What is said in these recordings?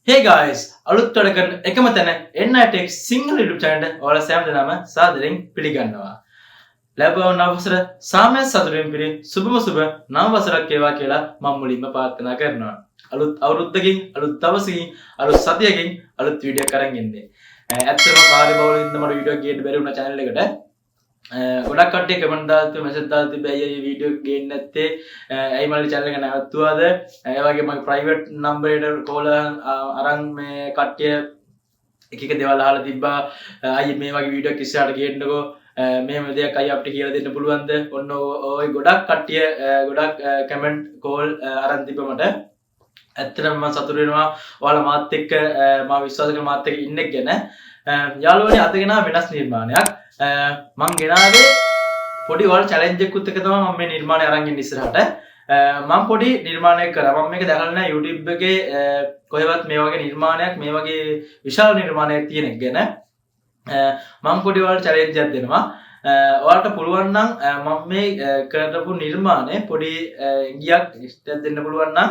Hey guys, අලුත් වැඩකට එකම තැන NITech සිංහල YouTube channel එකට ඔයාලා සෑම දෙනාම සාදරයෙන් පිළිගන්නවා. ලැබව නව වසර සාමය සතුටින් පිරි සුබම සුබ නව වසරක් වේවා කියලා මම මුලින්ම ප්‍රාර්ථනා කරනවා. අලුත් අවුරුද්දකින්, අලුත් දවසකින්, අලුත් සතියකින් අලුත් වීඩියෝක් අරන් එන්නේ. ඇත්තටම කාර්යබහුල ඉඳන් මට වීඩියෝ ගේන්න බැරි වුණා channel එකට. ගොඩක් කට්ටිය කමෙන්ට් දාලා තිබ්බ මැසේජ් දාලා තිබ්බ අයියා මේ වීඩියෝ ගේන්නේ නැත්තේ ඇයි මල්ලි channel එක නැවතුවාද ඒ වගේ මගේ ප්‍රයිවට් නම්බර් එකට කෝල් අරන් මේ කට්ටිය එක එක දේවල් අහලා තිබ්බා අයියා මේ වගේ වීඩියෝක් ඉස්සරහට ගේන්නකෝ මෙහෙම දෙයක් අයියා අපිට කියලා දෙන්න පුළුවන්ද ඔන්න ඔය ගොඩක් කට්ටිය ගොඩක් කමෙන්ට් කෝල් අරන් තිබ්බ මට ඇත්තටම මම සතුටු වෙනවා ඔයාලා මාත් එක්ක මම විශ්වාස කරන මාත් එක්ක ඉන්න එක ගැන යාළුවනේ අද ගෙනා වෙනස් නිර්මාණයක් මං ගෙනාවේ පොඩි ඔයාලා චැලෙන්ජ් එකකුත් එක තමයි මම මේ නිර්මාණය අරන් ඉන්නේ ඉස්සරහට මම පොඩි නිර්මාණයක් කරා මම මේක දැකලා නැහැ YouTube එකේ කොහෙවත් මේ වගේ නිර්මාණයක් මේ වගේ විශාල නිර්මාණයක් තියෙන එක ගැන මම පොඩි ඔයාලට චැලෙන්ජ් එකක් දෙනවා ඔයාලට පුළුවන් නම් මම මේ කරපු නිර්මාණය පොඩි ගියක් ඉස්තයක් දෙන්න පුළුවන් නම්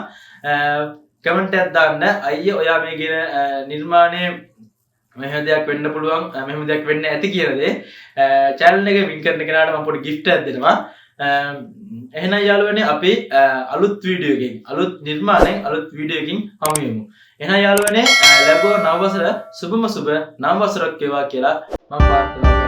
කමෙන්ට් එකක් දාන්න අයියේ ඔයා මේ කියන නිර්මාණය මෙහෙම දෙයක් වෙන්න පුළුවන් මෙහෙම දෙයක් වෙන්න ඇති කියලා දේ channel එකේ වින් කරන කෙනාට මම පොඩි gift එකක් දෙනවා එහෙනම් යාළුවනේ අපි අලුත් වීඩියෝ එකකින් අලුත් නිර්මාණයෙන් අලුත් වීඩියෝ එකකින් හමු වෙමු එහෙනම් යාළුවනේ ලැබුව නව වසර සුබම සුබ නව වසරක් වේවා කියලා මම ප්‍රාර්ථනා